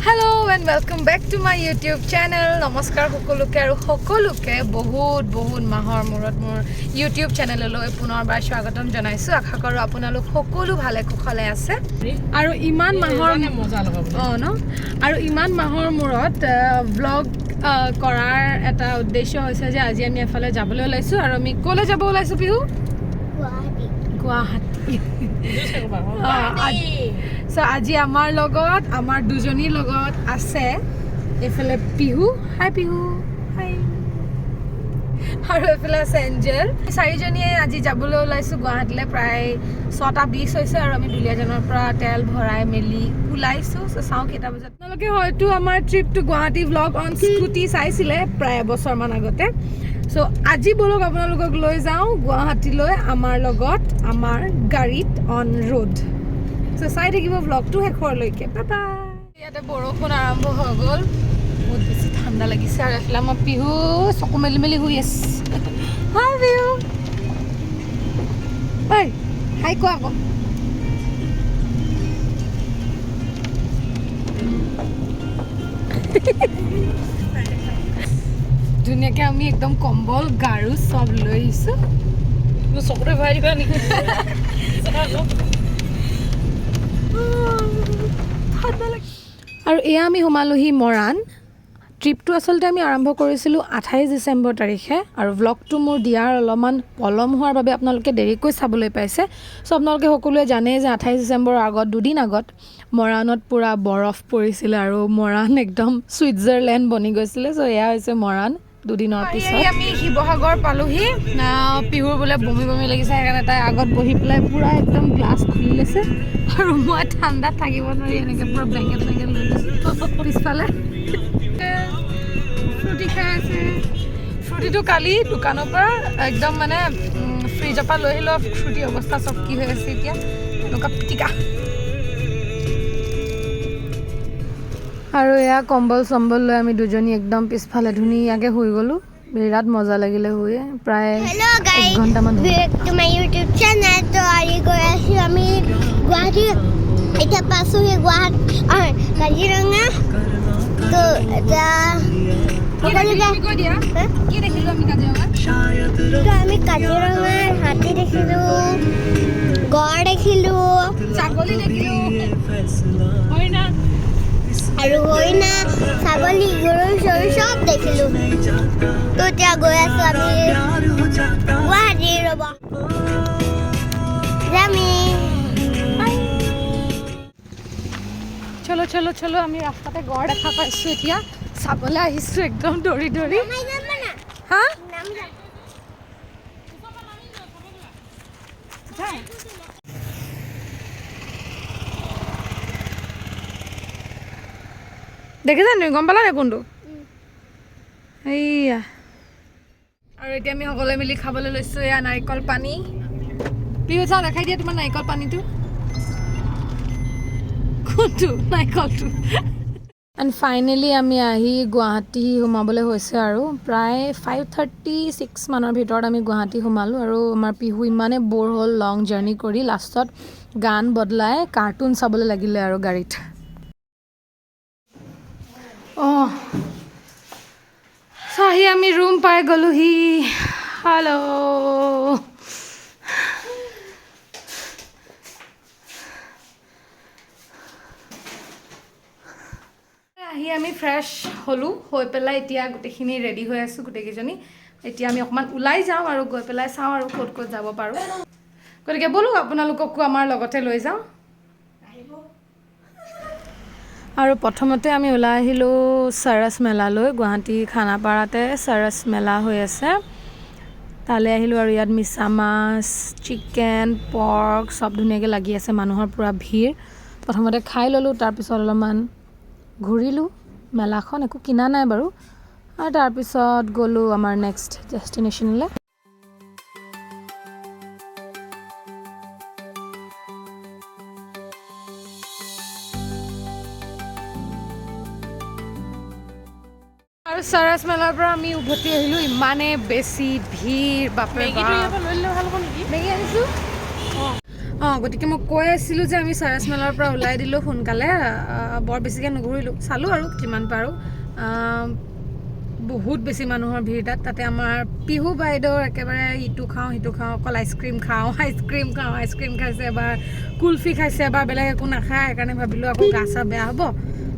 Hello and welcome back to my YouTube channel. Namaskar সকলোকে আৰু সকলোকে বহুত মাহৰ মূৰত মোৰ YouTube চেনেললৈ পুনৰবাৰ স্বাগতম জনাইছো। আশা কৰো আপোনালোক সকলো ভালে কুশলে আছে আৰু ইমান মাহৰ মজা লগাব ন আৰু ইমান মাহৰ মূৰত ব্লগ কৰাৰ এটা উদ্দেশ্য হৈছে যে আজি আমি এফালে যাবলৈ ওলাইছো আৰু আমি কলে যাব ওলাইছো পিহু গুৱাহাটী So আজি আমাৰ লগত আমাৰ দুজনীৰ লগত আছে এফালে পিহু হাই পিহু হাই আৰু এফালে আছে এঞ্জেল চাৰিজনীয়ে আজি যাবলৈ ওলাইছো গুৱাহাটীলৈ প্ৰায় 6:20 হৈছে আৰু আমি দুলিয়াজানৰ পৰা তেল ভৰাই মেলি ওলাইছো চাওঁ কেইটা বজাত আপোনালোকে হয়তো আমাৰ trip to Guwahati blog on Scooty চাইছিলে প্ৰায় এবছৰমান আগতে So আজি বলক আপোনালোকক লৈ যাওঁ গুৱাহাটীলৈ আমাৰ লগত আমাৰ গাড়ীত অন ৰোড So চাই থাকিব ব্লগটো শেষৰলৈকে বাই বাই ইয়াতে বৰষুণ আৰম্ভ হৈ গ'ল বহুত বেছি ঠাণ্ডা লাগিছে আৰু এফালে আমাৰ পিহু চকু মেলি মেলি শুই আছে হাই পিহু ঐ হাই কোৱা আকৌ ধুনীয়াকৈ আমি একদম কম্বল গাৰু চব লৈ আহিছোঁ চকুৰে ভৰাই দিবা নেকি আৰু এয়া আমি সোমালোহি মৰাণ ট্ৰিপটো আচলতে আমি আৰম্ভ কৰিছিলোঁ 28 ডিচেম্বৰ তাৰিখে আৰু ব্লগটো মোৰ দিয়াৰ অলপমান পলম হোৱাৰ বাবে আপোনালোকে দেৰিকৈ চাবলৈ পাইছে চ' আপোনালোকে সকলোৱে জানে যে 28 ডিচেম্বৰৰ আগত দুদিন আগত মৰাণত পুৰা বৰফ পৰিছিলে আৰু মৰাণ একদম ছুইজাৰলেণ্ড বনি গৈছিলে চ' এয়া হৈছে মৰাণ দুদিনৰ পিছত আমি শিৱসাগৰ পালোহি পিহুৰ বোলে বমি লাগিছে সেইকাৰণে তাই আগত বহি পেলাই পুৰা একদম গ্লাছ খুলি লৈছে আৰু মই ঠাণ্ডাত থাকিব নোৱাৰি এনেকৈ পুৰা ব্লেংকেট লৈ লৈছোঁ পিছফালে ফ্ৰুটি খাই আছে ফ্ৰুটিটো কালি দোকানৰ পৰা একদম মানে ফ্ৰিজৰ পৰা লৈ আহিলোঁ ফ্ৰুটি অৱস্থা চব কি হৈ আছে এতিয়া এনেকুৱা পিটিকা আৰু এয়া কম্বল চম্বল লৈ আমি দুজনী একদম পিছফালে ধুনীয়াকৈ শুই গ'লোঁ বিৰাট মজা লাগিলে শুই প্ৰায় 1 ঘণ্টামান আমি গুৱাহাটী এতিয়া পাইছোঁহি কাজিৰঙা তো আমি কাজিৰঙাৰ হাতী দেখিলোঁ গড় দেখিলোঁ ছাগলী দেখিলোঁ আৰু হৰিণা ছাগলী গৰু চৰু চব দেখিলোঁ তো এতিয়া গৈ আছোঁ আমি গুৱাহাটী ৰ'ব চলো আমি ৰাস্তাতে গড় দেখা পাইছোঁ এতিয়া চাবলৈ আহিছোঁ একদম দৌৰি হা দেখিছা তুমি গম পালা নে কোনটো এইয়া আৰু এতিয়া আমি সকলোৱে মিলি খাবলৈ লৈছোঁ এয়া নাৰিকল পানী পিহু চাওঁ দেখাই দিয়া তোমাৰ নাৰিকল পানীটো কোনটো নাৰিকলটো এণ্ড ফাইনেলি আমি আহি গুৱাহাটী সোমাবলৈ হৈছে আৰু প্ৰায় 5:36 মানৰ ভিতৰত আমি গুৱাহাটী সোমালোঁ আৰু আমাৰ পিহু ইমানে ব'ৰ হ'ল লং জাৰ্ণি কৰি লাষ্টত গান বদলাই কাৰ্টুন চাবলৈ লাগিলে আৰু গাড়ীত আহি আমি ৰুম পাই গ'লোহি হেল্ল' আহি আমি ফ্ৰেছ হ'লোঁ হৈ পেলাই এতিয়া গোটেইখিনি ৰেডি হৈ আছোঁ গোটেইকেইজনী এতিয়া আমি অকণমান ওলাই যাওঁ আৰু গৈ পেলাই চাওঁ আৰু ক'ত যাব পাৰোঁ গতিকে ব'লো আপোনালোককো আমাৰ লগতে লৈ যাওঁ আৰু প্ৰথমতে আমি ওলাই আহিলোঁ চাৰাছ মেলালৈ গুৱাহাটী খানাপাৰাতে চাৰাছ মেলা হৈ আছে তালৈ আহিলোঁ আৰু ইয়াত মিছা মাছ চিকেন পৰ্ক চব ধুনীয়াকৈ লাগি আছে মানুহৰ পূৰা ভিৰ প্ৰথমতে খাই ল'লোঁ তাৰপিছত অলপমান ঘূৰিলোঁ মেলাখন একো কিনা নাই বাৰু আৰু তাৰপিছত গ'লোঁ আমাৰ নেক্সট ডেষ্টিনেশ্যনলৈ আৰু চাৰাছ মেলাৰ পৰা আমি উভতি আহিলোঁ ইমানে বেছি ভিৰ বাপৰে মেগী আনিছোঁ গতিকে মই কৈ আছিলোঁ যে আমি চাৰাছ মেলাৰ পৰা ওলাই দিলোঁ সোনকালে বৰ বেছিকৈ নুঘূৰিলোঁ চালোঁ আৰু যিমান পাৰোঁ বহুত বেছি মানুহৰ ভিৰ তাতে আমাৰ পিহু বাইদেউৰ একেবাৰে ইটো খাওঁ সিটো খাওঁ অকল আইচক্ৰীম খাইছে এবাৰ কুলফি খাইছে এবাৰ বেলেগ একো নাখায় সেইকাৰণে ভাবিলোঁ আকৌ গা চা বেয়া হ'ব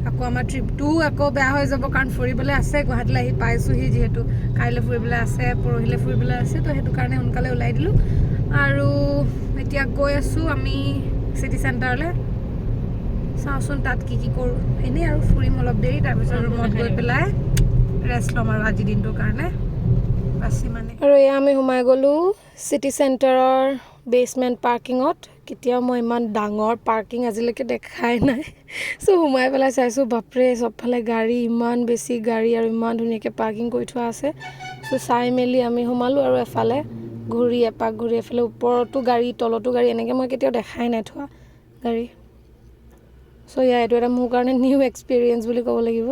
আকৌ আমাৰ ট্ৰিপটোও আকৌ বেয়া হৈ যাব কাৰণ ফুৰিবলৈ আছে গুৱাহাটীলৈ আহি পাইছোঁহি যিহেতু কাইলৈ ফুৰিবলৈ আছে পৰহিলৈ ফুৰিবলৈ আছে তো সেইটো কাৰণে সোনকালে ওলাই দিলোঁ আৰু এতিয়া গৈ আছোঁ আমি চিটি চেণ্টাৰলৈ চাওঁচোন তাত কি কৰোঁ এনেই আৰু ফুৰিম অলপ দেৰি তাৰপিছত ৰুমত গৈ পেলাই ৰেষ্ট ল'ম আৰু আজি দিনটোৰ কাৰণে বাছ ইমানে আৰু এয়া আমি সোমাই গ'লোঁ চিটি চেণ্টাৰৰ বেছমেণ্ট পাৰ্কিঙত কেতিয়াও মই ইমান ডাঙৰ পাৰ্কিং আজিলৈকে দেখাই নাই চ' সোমাই পেলাই চাইছোঁ বাপৰে চবফালে গাড়ী ইমান বেছি গাড়ী আৰু ইমান ধুনীয়াকৈ পাৰ্কিং কৰি থোৱা আছে চ' চাই মেলি আমি সোমালোঁ আৰু এফালে ঘূৰি এপাক ঘূৰি এফালে ওপৰতো গাড়ী তলতো গাড়ী এনেকৈ মই কেতিয়াও দেখাই নাই থোৱা গাড়ী চ' এইটো এটা মোৰ কাৰণে নিউ এক্সপিৰিয়েঞ্চ বুলি ক'ব লাগিব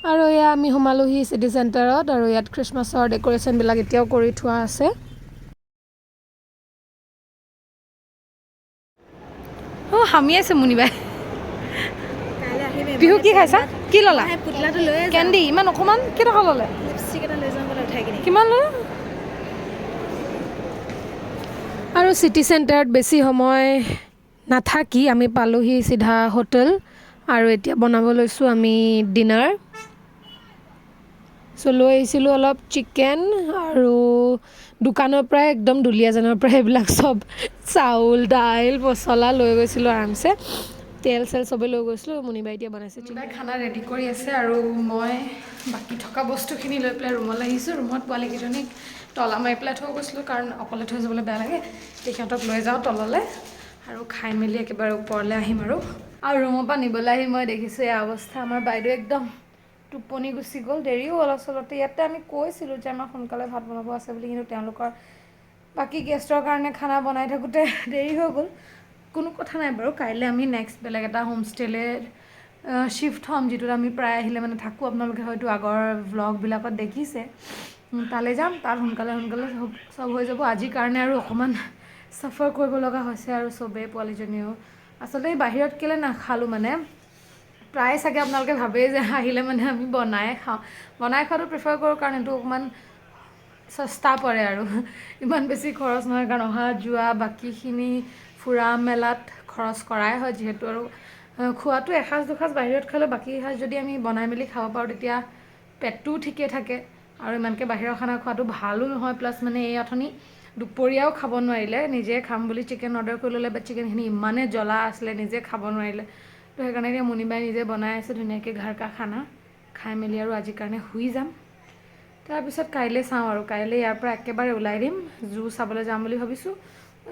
আৰু এয়া আমি সোমালোহি চিটি চেণ্টাৰত আৰু ইয়াত খ্ৰীষ্টমাছৰ ডেক'ৰেশ্যনবিলাক এতিয়াও কৰি থোৱা আছে হামি আছে মুনিবাই বিহু কি খাইছা কি ল'লা কেণ্ডি ইমান অকণমান কেইটকা ল'লে কিমান ল'লে আৰু চিটি চেণ্টাৰত বেছি সময় নাথাকি আমি পালোহি চিধা হোটেল আৰু এতিয়া বনাব লৈছোঁ আমি ডিনাৰ চ' লৈ আহিছিলোঁ অলপ চিকেন আৰু দোকানৰ পৰাই একদম দুলীয়াজানৰ পৰা এইবিলাক চব চাউল দাইল মছলা লৈ গৈছিলোঁ আৰামছে তেল চেল চবেই লৈ গৈছিলোঁ মুনিবাই এতিয়া বনাইছে মুনিবাই খানা ৰেডি কৰি আছে আৰু মই বাকী থকা বস্তুখিনি লৈ পেলাই ৰুমলৈ আহিছোঁ ৰুমত পোৱালীকেইজনীক তলা মাৰি পেলাই থৈ গৈছিলোঁ কাৰণ অকলে থৈ যাবলৈ বেয়া লাগে সিহঁতক লৈ যাওঁ তললৈ আৰু খাই মেলি একেবাৰে ওপৰলৈ আহিম আৰু ৰুমৰ পৰা নিবলৈ আহি মই দেখিছোঁ এই অৱস্থা আমাৰ বাইদেউ একদম টোপনি গুচি গ'ল দেৰিও অলপ চলতে ইয়াতে আমি কৈছিলোঁ যে আমাৰ সোনকালে ভাত বনাব আছে বুলি কিন্তু তেওঁলোকৰ বাকী গেষ্টৰ কাৰণে খানা বনাই থাকোঁতে দেৰি হৈ গ'ল কোনো কথা নাই বাৰু কাইলৈ আমি নেক্সট বেলেগ এটা হোমষ্টেলৈ শ্বিফ্ট হ'ম যিটোত আমি প্ৰায় আহিলে মানে থাকোঁ আপোনালোকে হয়তো আগৰ ভ্লগবিলাকত দেখিছে তালৈ যাম তাত সোনকালে চব হৈ যাব আজিৰ কাৰণে আৰু অকণমান চাফাৰ কৰিব লগা হৈছে আৰু চবেই পোৱালীজনীও আচলতে বাহিৰত কেলৈ নাখালোঁ মানে প্ৰায় চাগে আপোনালোকে ভাবেই যে আহিলে মানে আমি বনাই খোৱাটো প্ৰিফাৰ কৰোঁ কাৰণ এইটো অকণমান সস্তা পৰে আৰু ইমান বেছি খৰচ নহয় কাৰণ অহা যোৱা বাকীখিনি ফুৰা মেলাত খৰচ কৰাই হয় যিহেতু আৰু খোৱাটো এসাঁজ দুসাঁজ বাহিৰত খালে বাকী সাঁজ যদি আমি বনাই মেলি খাব পাৰোঁ তেতিয়া পেটটোও ঠিকে থাকে আৰু ইমানকৈ বাহিৰৰ খানা খোৱাটো ভালো নহয় প্লাছ মানে এই অথনি দুপৰীয়াও খাব নোৱাৰিলে নিজে খাম বুলি চিকেন অৰ্ডাৰ কৰি ল'লে বাট চিকেনখিনি ইমানে জ্বলা আছিলে নিজে খাব নোৱাৰিলে তো সেইকাৰণে এতিয়া মুনিবাই নিজে বনাই আছে ধুনীয়াকৈ ঘৰকা খানা খাই মেলি আৰু আজিৰ কাৰণে শুই যাম তাৰপিছত কাইলৈ চাওঁ আৰু কাইলৈ ইয়াৰ পৰা একেবাৰে ওলাই দিম জু চাবলৈ যাম বুলি ভাবিছোঁ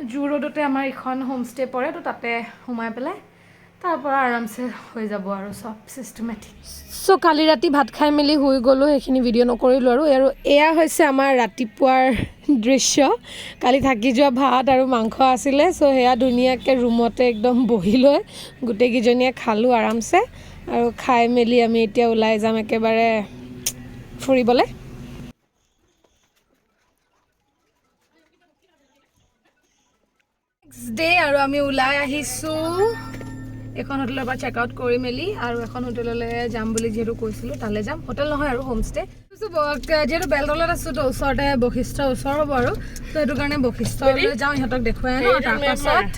জু ৰোডতে আমাৰ এখন হোমষ্টে পৰে তো তাতে সোমাই পেলাই তাৰ পৰা আৰামছে হৈ যাব আৰু চব চিষ্টেমেটিক চ' কালি ৰাতি ভাত খাই মেলি শুই গ'লোঁ সেইখিনি ভিডিঅ' নকৰিলোঁ আৰু এয়া হৈছে আমাৰ ৰাতিপুৱাৰ দৃশ্য কালি থাকি যোৱা ভাত আৰু মাংস আছিলে চ' সেয়া ধুনীয়াকৈ ৰুমতে একদম বহি লৈ গোটেইকেইজনীয়ে খালোঁ আৰামছে আৰু খাই মেলি আমি এতিয়া ওলাই যাম একেবাৰে ফুৰিবলৈ নেক্সট ডে আৰু আমি ওলাই আহিছোঁ এখন হোটেলৰ পৰা চেক আউট কৰি মেলি আৰু এখন হোটেললৈ যাম বুলি যিহেতু কৈছিলোঁ তালৈ যাম হোটেল নহয় আৰু হোমষ্টে যিহেতু বেলতলত আছোঁ তো ওচৰতে বশিষ্ঠৰ ওচৰ হ'ব আৰু তো সেইটো কাৰণে বশিষ্ঠলৈ যাওঁ ইহঁতক দেখুৱাই আনো তাৰপাছত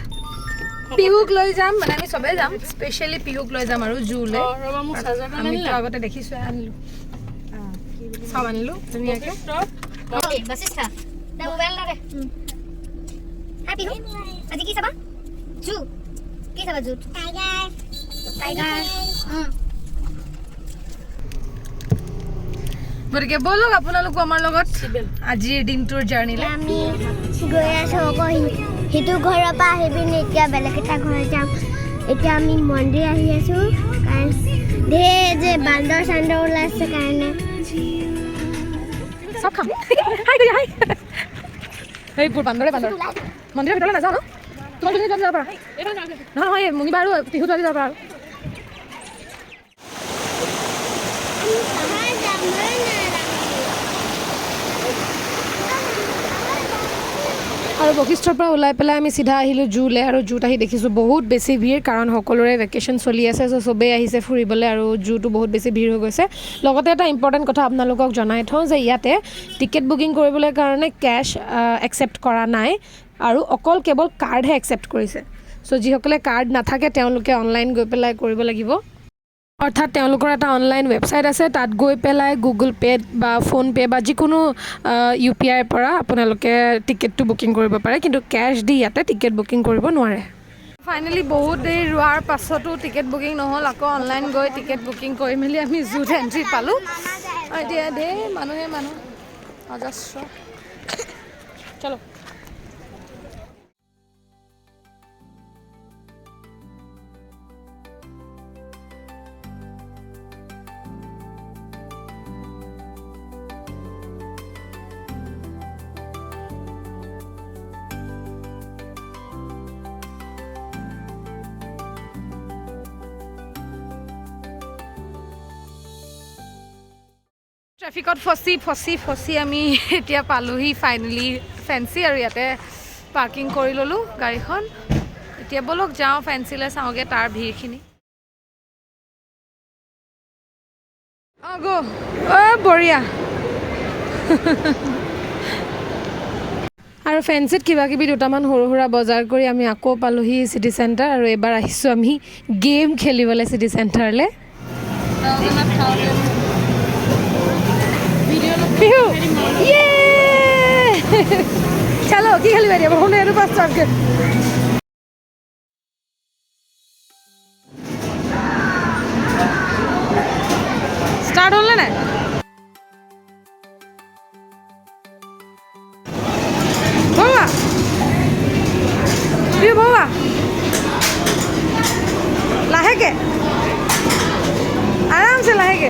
পিহুক লৈ যাম মানে আমি চবেই যাম স্পেচিয়েলি পিহুক লৈ যাম আৰু জুলৈ আমিতো আগতে দেখিছোঁ আনিলোঁ চব আনিলোঁ ধুনীয়াকৈ আজি কি চাবা জু কি চাবা জু টাইগাৰ গতিকে ব'লক আপোনালোকো আমাৰ লগত আজিৰ দিনটোৰ জাৰ্ণিলৈ আমি গৈ আছোঁ আকৌ সিটো ঘৰৰ পৰা আহি পিনি এতিয়া বেলেগ এটা ঘৰ যাম এতিয়া আমি মন্দিৰ আহি আছোঁ কাৰণ ধেৰ যে বান্দৰ চান্দৰ ওলাইছে কাৰণে চব খাম সেইবোৰ বান্দৰ মন্দিৰৰ ভিতৰলৈ নাযাওঁ ন তোমাক তুমি যাব পাৰা নহয় মুনিবা আৰু পিহুটো আজি যাব পাৰা আৰু বশিষ্ঠৰ পৰা ওলাই পেলাই আমি চিধা আহিলোঁ জুলৈ আৰু জুত আহি দেখিছোঁ বহুত বেছি ভিৰ কাৰণ সকলোৰে ভেকেশ্যন চলি আছে চ' চবেই আহিছে ফুৰিবলৈ আৰু জুটো বহুত বেছি ভিৰ হৈ গৈছে লগতে এটা ইম্পৰ্টেণ্ট কথা আপোনালোকক জনাই থওঁ যে ইয়াতে টিকেট বুকিং কৰিবলৈ কাৰণে কেছ একচেপ্ট কৰা নাই আৰু অকল কেৱল কাৰ্ডহে একচেপ্ট কৰিছে চ' যিসকলে কাৰ্ড নাথাকে তেওঁলোকে অনলাইন গৈ পেলাই কৰিব লাগিব অৰ্থাৎ তেওঁলোকৰ এটা অনলাইন ৱেবছাইট আছে তাত গৈ পেলাই গুগল পে' বা ফোনপে' বা যিকোনো UPIৰ পৰা আপোনালোকে টিকেটটো বুকিং কৰিব পাৰে কিন্তু কেছ দি ইয়াতে টিকেট বুকিং কৰিব নোৱাৰে ফাইনেলি বহুত দেৰি ৰোৱাৰ পাছতো টিকেট বুকিং নহ'ল আকৌ অনলাইন গৈ টিকেট বুকিং কৰি মেলি আমি জুত এণ্ট্ৰি পালোঁ এতিয়া মানুহ অজস্ৰ চলো ট্ৰেফিকত ফচি আমি এতিয়া পালোহি ফাইনেলি ফেঞ্চি আৰু ইয়াতে পাৰ্কিং কৰি ল'লোঁ গাড়ীখন এতিয়া বলক যাওঁ ফেঞ্চিলৈ চাওঁগৈ তাৰ ভিৰখিনি বঢ়িয়া আৰু ফেঞ্চিত কিবা কিবি দুটামান সৰু সুৰা বজাৰ কৰি আমি আকৌ পালোহি চিটি চেণ্টাৰ আৰু এবাৰ আহিছোঁ আমি গেম খেলিবলৈ চিটি চেণ্টাৰলৈ বিহু চলো কি খেলিবা দিয়া শুনে এইটো পাঁচ ষ্টাৰ্ট হ'ল নে নাই বৌৱা বিহু বৌৱা লাহেকে আৰামছে লাহেকে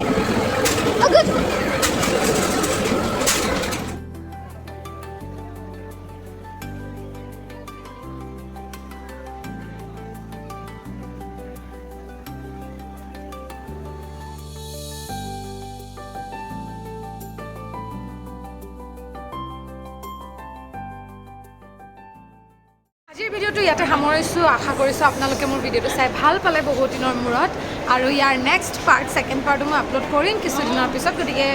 আজিৰ ভিডিঅ'টো ইয়াতে সামৰিছোঁ আশা কৰিছোঁ আপোনালোকে মোৰ ভিডিঅ'টো চাই ভাল পালে বহুত দিনৰ মূৰত আৰু ইয়াৰ নেক্সট ছেকেণ্ড পাৰ্টটো মই আপলোড কৰিম কিছুদিনৰ পিছত গতিকে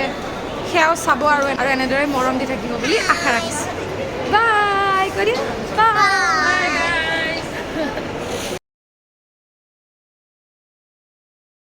সেয়াও চাব আৰু এনেদৰে মৰম দি থাকিব বুলি আশা ৰাখিছোঁ বাই কৰি বাই